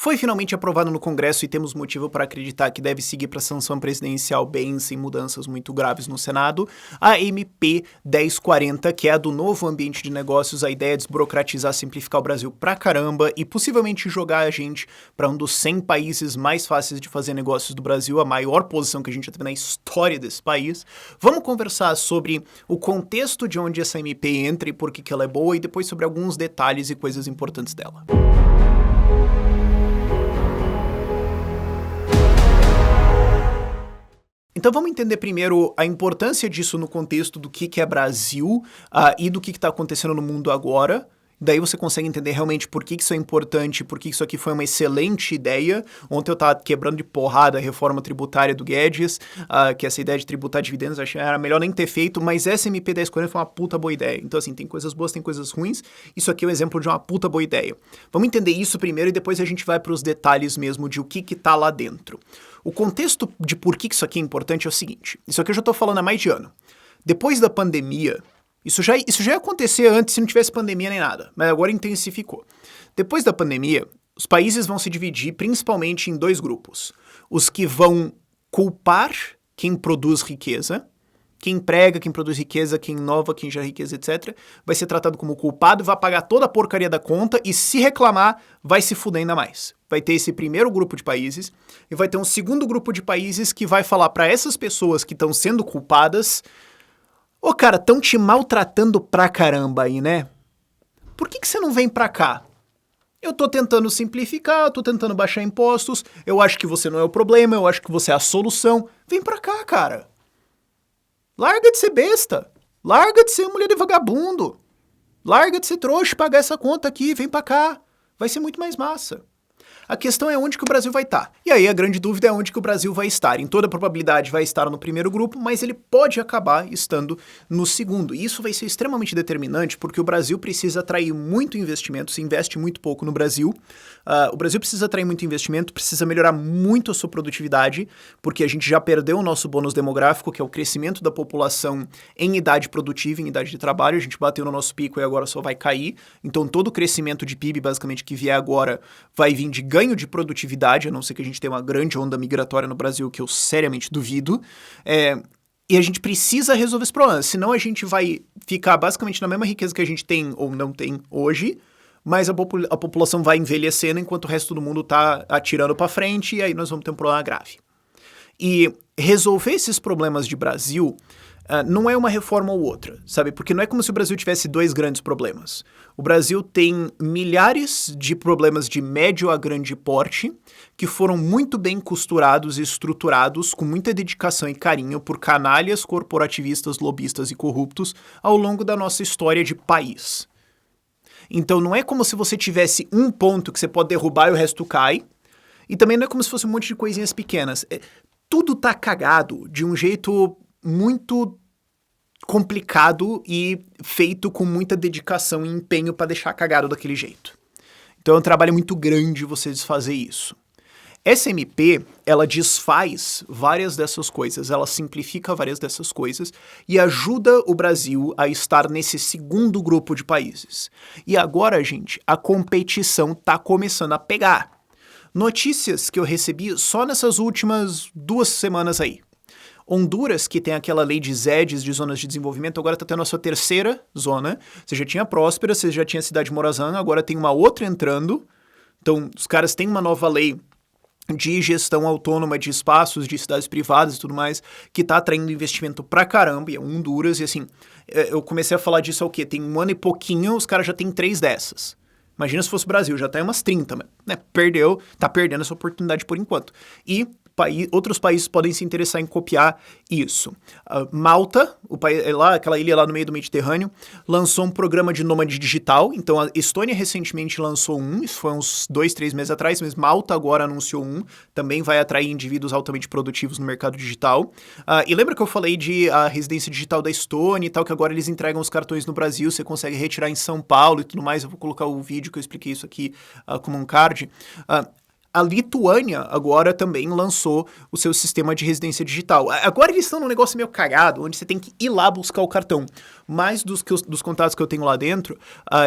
foi finalmente aprovado no Congresso e temos motivo para acreditar que deve seguir para a sanção presidencial bem sem mudanças muito graves no Senado, a MP 1040, que é a do novo ambiente de negócios. A ideia é desburocratizar, simplificar o Brasil pra caramba e possivelmente jogar a gente para um dos 100 países mais fáceis de fazer negócios do Brasil, a maior posição que a gente já teve na história desse país. Vamos conversar sobre o contexto de onde essa MP entra e por que ela é boa, e depois sobre alguns detalhes e coisas importantes dela. Então vamos entender primeiro a importância disso no contexto do que é Brasil e do que está acontecendo no mundo agora. Daí você consegue entender realmente por que isso é importante, por que isso aqui foi uma excelente ideia. Ontem eu estava quebrando de porrada a reforma tributária do Guedes, que essa ideia de tributar dividendos, achei que era melhor nem ter feito, mas essa MP 1040 foi uma puta boa ideia. Então assim, tem coisas boas, tem coisas ruins. Isso aqui é um exemplo de uma puta boa ideia. Vamos entender isso primeiro e depois a gente vai para os detalhes mesmo de o que tá lá dentro. O contexto de por que isso aqui é importante é o seguinte. Isso aqui eu já estou falando há mais de ano. Depois da pandemia, isso já ia acontecer antes se não tivesse pandemia nem nada, mas agora intensificou. Depois da pandemia, os países vão se dividir principalmente em dois grupos. Os que vão culpar quem produz riqueza, quem emprega, quem produz riqueza, quem inova, quem gera riqueza, etc., vai ser tratado como culpado, vai pagar toda a porcaria da conta e, se reclamar, vai se fuder ainda mais. Vai ter esse primeiro grupo de países e vai ter um segundo grupo de países que vai falar para essas pessoas que estão sendo culpadas: ô cara, estão te maltratando pra caramba aí, né? Por que você não vem pra cá? Eu tô tentando simplificar, eu tô tentando baixar impostos, eu acho que você não é o problema, eu acho que você é a solução. Vem pra cá, cara. Larga de ser besta. Larga de ser mulher de vagabundo. Larga de ser trouxa e pagar essa conta aqui, vem pra cá. Vai ser muito mais massa. A questão é onde que o Brasil vai estar. E aí a grande dúvida é onde que o Brasil vai estar. Em toda probabilidade vai estar no primeiro grupo, mas ele pode acabar estando no segundo. E isso vai ser extremamente determinante porque o Brasil precisa atrair muito investimento, se investe muito pouco no Brasil. O Brasil precisa atrair muito investimento, precisa melhorar muito a sua produtividade, porque a gente já perdeu o nosso bônus demográfico, que é o crescimento da população em idade produtiva, em idade de trabalho. A gente bateu no nosso pico e agora só vai cair. Então todo o crescimento de PIB, basicamente, que vier agora, vai vir de ganho de produtividade, a não ser que a gente tenha uma grande onda migratória no Brasil, que eu seriamente duvido. E a gente precisa resolver esse problema, senão a gente vai ficar basicamente na mesma riqueza que a gente tem ou não tem hoje, mas a população vai envelhecendo enquanto o resto do mundo está atirando para frente, e aí nós vamos ter um problema grave. E resolver esses problemas de Brasil não é uma reforma ou outra, sabe? Porque não é como se o Brasil tivesse dois grandes problemas. O Brasil tem milhares de problemas de médio a grande porte que foram muito bem costurados e estruturados com muita dedicação e carinho por canalhas, corporativistas, lobistas e corruptos ao longo da nossa história de país. Então não é como se você tivesse um ponto que você pode derrubar e o resto cai, e também não é como se fosse um monte de coisinhas pequenas. Tudo tá cagado de um jeito muito complicado e feito com muita dedicação e empenho para deixar cagado daquele jeito. Então é um trabalho muito grande você desfazer isso. Essa MP, ela desfaz várias dessas coisas, ela simplifica várias dessas coisas e ajuda o Brasil a estar nesse segundo grupo de países. E agora, gente, a competição tá começando a pegar. Notícias que eu recebi só nessas últimas 2 semanas aí. Honduras, que tem aquela lei de ZEDs, de zonas de desenvolvimento, agora está tendo a sua terceira zona. Você já tinha Próspera, você já tinha Cidade Morazana, agora tem uma outra entrando. Então, os caras têm uma nova lei de gestão autônoma de espaços, de cidades privadas e tudo mais, que está atraindo investimento pra caramba, e é Honduras, e assim, eu comecei a falar disso há o quê? Tem 1 ano e pouquinho, os caras já têm 3 dessas. Imagina se fosse o Brasil, já tá em umas 30, né? Tá perdendo essa oportunidade por enquanto. E outros países podem se interessar em copiar isso. Malta, aquela ilha lá no meio do Mediterrâneo, lançou um programa de nômade digital. Então a Estônia recentemente lançou isso foi uns 2, 3 meses atrás, mas Malta agora anunciou também vai atrair indivíduos altamente produtivos no mercado digital. E lembra que eu falei de a residência digital da Estônia e tal, que agora eles entregam os cartões no Brasil, você consegue retirar em São Paulo e tudo mais. Eu vou colocar o vídeo que eu expliquei isso aqui como um card. A Lituânia agora também lançou o seu sistema de residência digital. Agora eles estão num negócio meio cagado, onde você tem que ir lá buscar o cartão. Mas dos contatos que eu tenho lá dentro,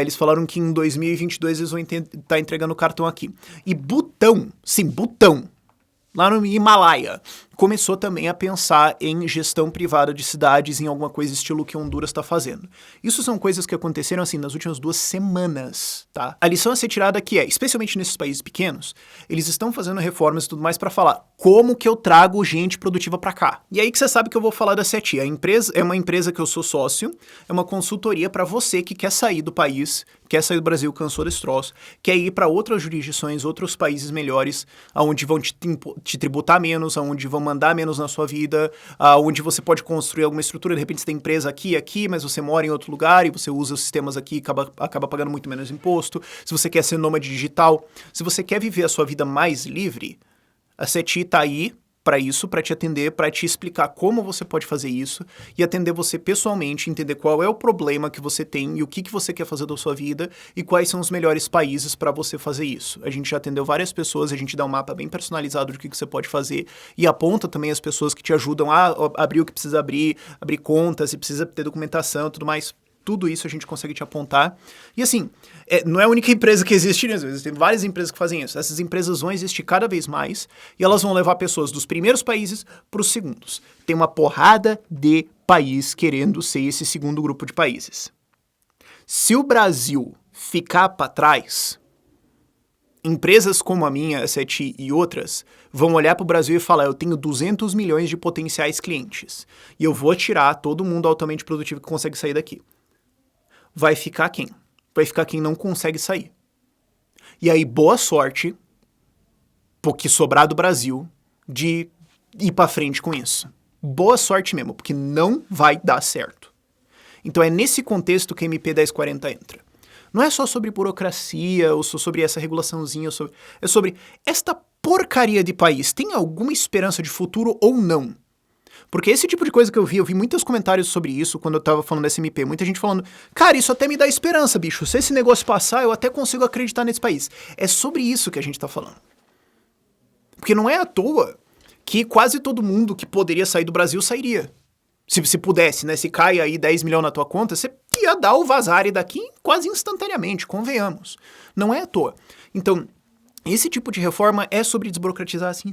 eles falaram que em 2022 eles vão estar entregando o cartão aqui. E Butão, sim, Butão, lá no Himalaia, começou também a pensar em gestão privada de cidades, em alguma coisa estilo que Honduras está fazendo. Isso são coisas que aconteceram, assim, nas últimas 2 semanas, tá? A lição a ser tirada aqui é, especialmente nesses países pequenos, eles estão fazendo reformas e tudo mais para falar como que eu trago gente produtiva para cá. E aí que você sabe que eu vou falar da SETI. A empresa é uma empresa que eu sou sócio, é uma consultoria para você que quer sair do país, quer sair do Brasil, cansou desse troço, quer ir para outras jurisdições, outros países melhores, onde vão te tributar menos, onde vão mandar menos na sua vida, onde você pode construir alguma estrutura, de repente você tem empresa aqui, mas você mora em outro lugar e você usa os sistemas aqui e acaba pagando muito menos imposto. Se você quer ser nômade digital, se você quer viver a sua vida mais livre, a SETI tá aí para isso, para te atender, para te explicar como você pode fazer isso e atender você pessoalmente, entender qual é o problema que você tem e o que você quer fazer da sua vida e quais são os melhores países para você fazer isso. A gente já atendeu várias pessoas, a gente dá um mapa bem personalizado do que você pode fazer e aponta também as pessoas que te ajudam a abrir o que precisa abrir contas, se precisa ter documentação e tudo mais. Tudo isso a gente consegue te apontar. E assim, não é a única empresa que existe, né? Existem várias empresas que fazem isso. Essas empresas vão existir cada vez mais e elas vão levar pessoas dos primeiros países para os segundos. Tem uma porrada de país querendo ser esse segundo grupo de países. Se o Brasil ficar para trás, empresas como a minha, a SETI e outras, vão olhar para o Brasil e falar, eu tenho 200 milhões de potenciais clientes e eu vou tirar todo mundo altamente produtivo que consegue sair daqui. Vai ficar quem? Vai ficar quem não consegue sair. E aí, boa sorte, porque sobrar do Brasil, de ir pra frente com isso. Boa sorte mesmo, porque não vai dar certo. Então é nesse contexto que a MP 1040 entra. Não é só sobre burocracia, ou só sobre essa regulaçãozinha, é sobre esta porcaria de país tem alguma esperança de futuro ou não? Porque esse tipo de coisa que eu vi muitos comentários sobre isso quando eu tava falando dessa MP. Muita gente falando, cara, isso até me dá esperança, bicho. Se esse negócio passar, eu até consigo acreditar nesse país. É sobre isso que a gente tá falando. Porque não é à toa que quase todo mundo que poderia sair do Brasil sairia. Se pudesse, né? Se cai aí 10 milhões na tua conta, você ia dar o vazare daqui quase instantaneamente, convenhamos. Não é à toa. Então, esse tipo de reforma é sobre desburocratizar, sim,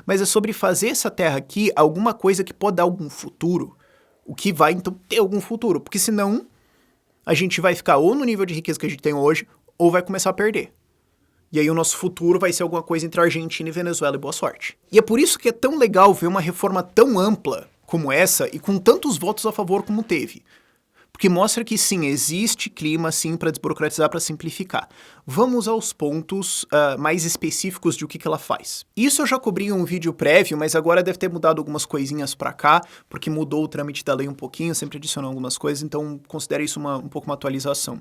mas é sobre fazer essa terra aqui alguma coisa que pode dar algum futuro. O que vai, então, ter algum futuro. Porque senão, a gente vai ficar ou no nível de riqueza que a gente tem hoje, ou vai começar a perder. E aí o nosso futuro vai ser alguma coisa entre Argentina e Venezuela, e boa sorte. E é por isso que é tão legal ver uma reforma tão ampla como essa, e com tantos votos a favor como teve. Porque mostra que sim, existe clima sim para desburocratizar, para simplificar. Vamos aos pontos mais específicos de o que ela faz. Isso eu já cobri em um vídeo prévio, mas agora deve ter mudado algumas coisinhas para cá, porque mudou o trâmite da lei um pouquinho, sempre adicionou algumas coisas, então considere isso um pouco uma atualização.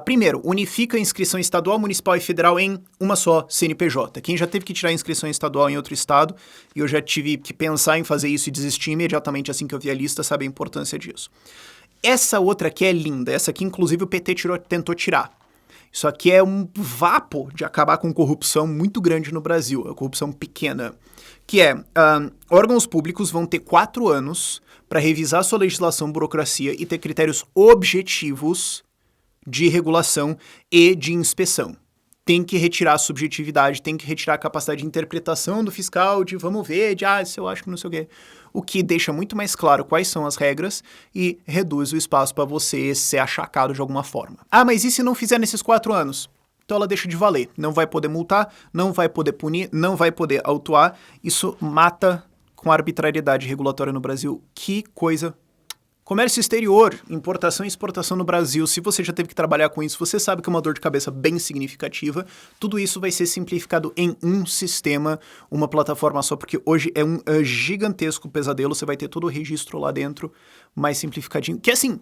Primeiro, unifica a inscrição estadual, municipal e federal em uma só CNPJ. Quem já teve que tirar a inscrição estadual em outro estado, e eu já tive que pensar em fazer isso e desistir imediatamente assim que eu vi a lista, sabe a importância disso. Essa outra aqui é linda, essa aqui inclusive o PT tentou tirar. Isso aqui é um vapo de acabar com corrupção muito grande no Brasil, a corrupção pequena, que é, órgãos públicos vão ter 4 anos para revisar sua legislação, burocracia e ter critérios objetivos de regulação e de inspeção. Tem que retirar a subjetividade, tem que retirar a capacidade de interpretação do fiscal, de vamos ver, de se eu acho que não sei o quê. O que deixa muito mais claro quais são as regras e reduz o espaço para você ser achacado de alguma forma. Mas e se não fizer nesses 4 anos? Então ela deixa de valer. Não vai poder multar, não vai poder punir, não vai poder autuar. Isso mata com a arbitrariedade regulatória no Brasil. Que coisa. Comércio exterior, importação e exportação no Brasil, se você já teve que trabalhar com isso, você sabe que é uma dor de cabeça bem significativa. Tudo isso vai ser simplificado em um sistema, uma plataforma só, porque hoje é um gigantesco pesadelo, você vai ter todo o registro lá dentro, mais simplificadinho. Que assim,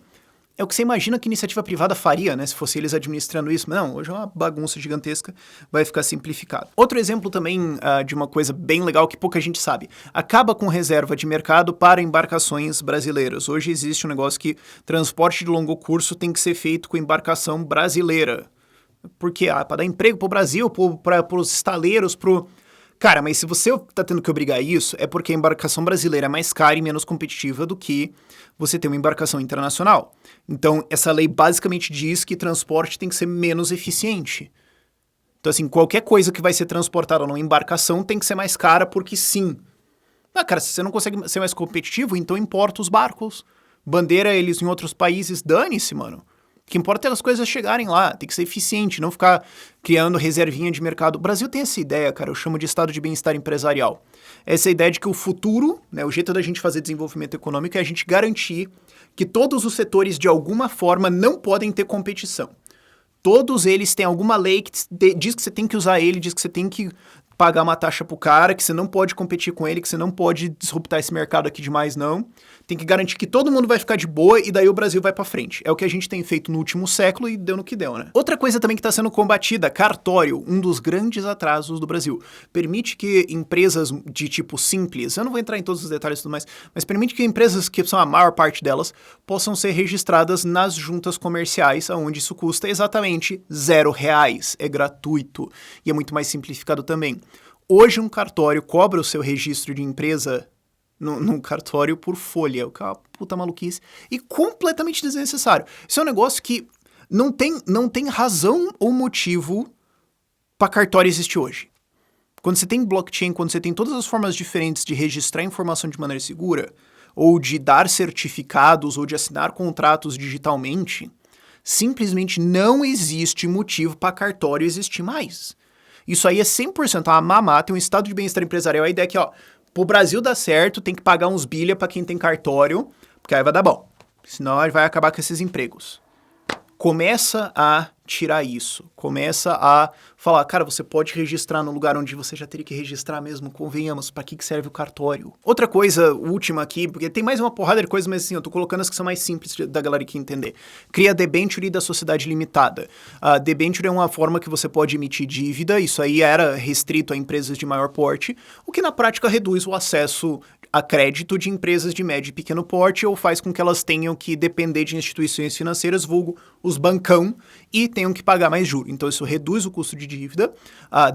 é o que você imagina que iniciativa privada faria, né? Se fosse eles administrando isso. Não, hoje é uma bagunça gigantesca, vai ficar simplificado. Outro exemplo também de uma coisa bem legal que pouca gente sabe. Acaba com reserva de mercado para embarcações brasileiras. Hoje existe um negócio que transporte de longo curso tem que ser feito com embarcação brasileira. Porque, para dar emprego pro Brasil, pros estaleiros, Cara, mas se você tá tendo que obrigar isso, é porque a embarcação brasileira é mais cara e menos competitiva do que você ter uma embarcação internacional. Então, essa lei basicamente diz que transporte tem que ser menos eficiente. Então, assim, qualquer coisa que vai ser transportada numa embarcação tem que ser mais cara porque sim. Cara, se você não consegue ser mais competitivo, então importa os barcos. Bandeira eles em outros países, dane-se, mano. O que importa é as coisas chegarem lá, tem que ser eficiente, não ficar criando reservinha de mercado. O Brasil tem essa ideia, cara, eu chamo de estado de bem-estar empresarial. Essa ideia de que o futuro, né, o jeito da gente fazer desenvolvimento econômico é a gente garantir que todos os setores, de alguma forma, não podem ter competição. Todos eles têm alguma lei que diz que você tem que usar ele, diz que você tem que pagar uma taxa pro cara, que você não pode competir com ele, que você não pode disruptar esse mercado aqui demais, não. Tem que garantir que todo mundo vai ficar de boa e daí o Brasil vai pra frente. É o que a gente tem feito no último século e deu no que deu, né? Outra coisa também que tá sendo combatida, cartório, um dos grandes atrasos do Brasil. Permite que empresas de tipo simples, eu não vou entrar em todos os detalhes e tudo mais, mas permite que empresas, que são a maior parte delas, possam ser registradas nas juntas comerciais, onde isso custa exatamente R$0. É gratuito e é muito mais simplificado também. Hoje um cartório cobra o seu registro de empresa num cartório por folha, o que é uma puta maluquice e completamente desnecessário. Isso é um negócio que não tem razão ou motivo para cartório existir hoje. Quando você tem blockchain, quando você tem todas as formas diferentes de registrar informação de maneira segura, ou de dar certificados, ou de assinar contratos digitalmente, simplesmente não existe motivo para cartório existir mais. Isso aí é 100% a mamá, tem um estado de bem-estar empresarial. A ideia é que, pro Brasil dar certo, tem que pagar uns bilha pra quem tem cartório, porque aí vai dar bom. Senão a gente vai acabar com esses empregos. Começa a tirar isso. Começa a falar, cara, você pode registrar no lugar onde você já teria que registrar mesmo, convenhamos, pra que serve o cartório? Outra coisa, última aqui, porque tem mais uma porrada de coisas, mas assim, eu tô colocando as que são mais simples da galera que entender. Cria debenture da sociedade limitada. A debenture é uma forma que você pode emitir dívida, isso aí era restrito a empresas de maior porte, o que na prática reduz o acesso a crédito de empresas de médio e pequeno porte ou faz com que elas tenham que depender de instituições financeiras, vulgo os bancão, e tenham que pagar mais juros. Então isso reduz o custo de dívida,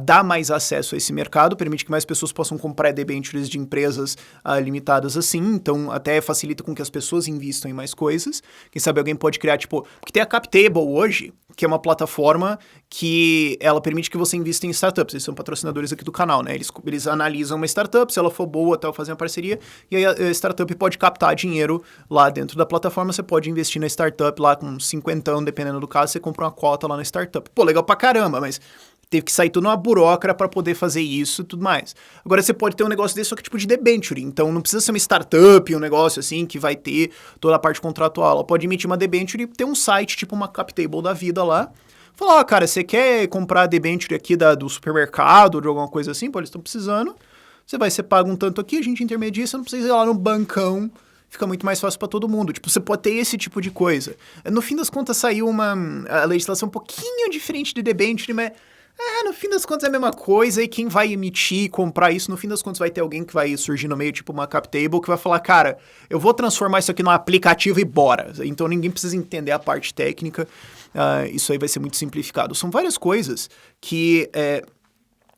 dá mais acesso a esse mercado, permite que mais pessoas possam comprar debêntures de empresas limitadas assim, então até facilita com que as pessoas invistam em mais coisas. Quem sabe alguém pode criar, porque tem a CapTable hoje, que é uma plataforma que ela permite que você invista em startups. Eles são patrocinadores aqui do canal, né? Eles analisam uma startup, se ela for boa, tal, fazem uma parceria, e aí a startup pode captar dinheiro lá dentro da plataforma, você pode investir na startup lá com 50, dependendo do caso, você compra uma cota lá na startup. Pô, legal pra caramba, mas teve que sair tudo uma burocracia para poder fazer isso e tudo mais. Agora você pode ter um negócio desse, só que tipo de debenture. Então não precisa ser uma startup, um negócio assim, que vai ter toda a parte contratual. Ela pode emitir uma debenture e ter um site, tipo uma CapTable da vida lá. Falar, cara, você quer comprar a debenture aqui do supermercado ou de alguma coisa assim? Pô, eles estão precisando. Você paga um tanto aqui, a gente intermedia, você não precisa ir lá no bancão. Fica muito mais fácil para todo mundo. Tipo, você pode ter esse tipo de coisa. No fim das contas, saiu a legislação um pouquinho diferente de debenture, mas no fim das contas é a mesma coisa, e quem vai emitir e comprar isso, no fim das contas vai ter alguém que vai surgir no meio, tipo uma CapTable, que vai falar, cara, eu vou transformar isso aqui num aplicativo e bora. Então ninguém precisa entender a parte técnica, isso aí vai ser muito simplificado. São várias coisas que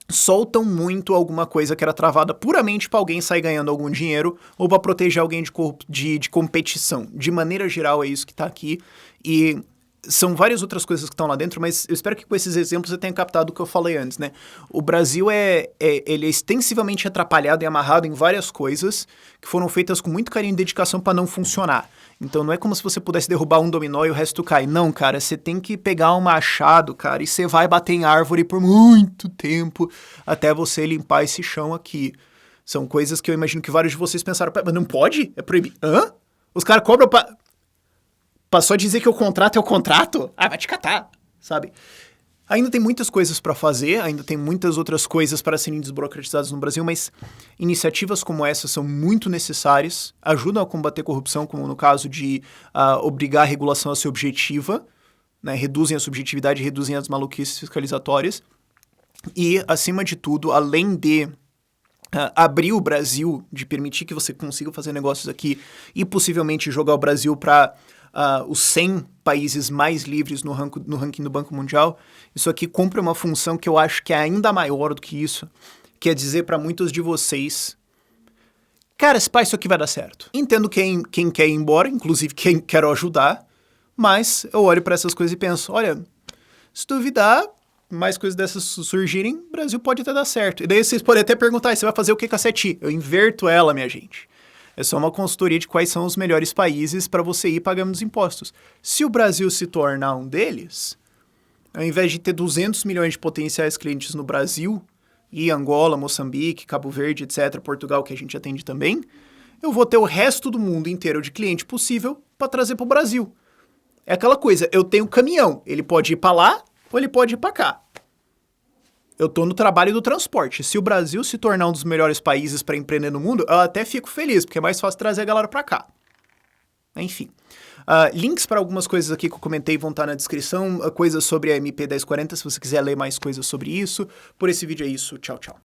soltam muito alguma coisa que era travada puramente para alguém sair ganhando algum dinheiro ou para proteger alguém de competição. De maneira geral é isso que tá aqui, e são várias outras coisas que estão lá dentro, mas eu espero que com esses exemplos você tenha captado o que eu falei antes, né? O Brasil ele é extensivamente atrapalhado e amarrado em várias coisas que foram feitas com muito carinho e dedicação para não funcionar. Então não é como se você pudesse derrubar um dominó e o resto cai. Não, cara, você tem que pegar um machado, cara, e você vai bater em árvore por muito tempo até você limpar esse chão aqui. São coisas que eu imagino que vários de vocês pensaram, mas não pode? É proibido? Hã? Os caras cobram pra só dizer que o contrato é o contrato? Vai te catar, sabe? Ainda tem muitas coisas para fazer, ainda tem muitas outras coisas para serem desburocratizadas no Brasil, mas iniciativas como essa são muito necessárias, ajudam a combater corrupção, como no caso de obrigar a regulação a ser objetiva, né? Reduzem a subjetividade, reduzem as maluquices fiscalizatórias, e, acima de tudo, além de abrir o Brasil, de permitir que você consiga fazer negócios aqui e possivelmente jogar o Brasil para os 100 países mais livres no ranking do Banco Mundial, isso aqui cumpre uma função que eu acho que é ainda maior do que isso, que é dizer para muitos de vocês, cara, isso aqui vai dar certo. Entendo quem quer ir embora, inclusive quem quer ajudar, mas eu olho para essas coisas e penso, olha, se duvidar, mais coisas dessas surgirem, o Brasil pode até dar certo. E daí vocês podem até perguntar, você vai fazer o que com a CETI? Eu inverto ela, minha gente. É só uma consultoria de quais são os melhores países para você ir pagando os impostos. Se o Brasil se tornar um deles, ao invés de ter 200 milhões de potenciais clientes no Brasil, e Angola, Moçambique, Cabo Verde, etc., Portugal, que a gente atende também, eu vou ter o resto do mundo inteiro de cliente possível para trazer para o Brasil. É aquela coisa, eu tenho caminhão, ele pode ir para lá ou ele pode ir para cá. Eu tô no trabalho do transporte. Se o Brasil se tornar um dos melhores países para empreender no mundo, eu até fico feliz, porque é mais fácil trazer a galera para cá. Enfim. Links para algumas coisas aqui que eu comentei vão estar na descrição. Coisas sobre a MP 1040, se você quiser ler mais coisas sobre isso. Por esse vídeo é isso. Tchau, tchau.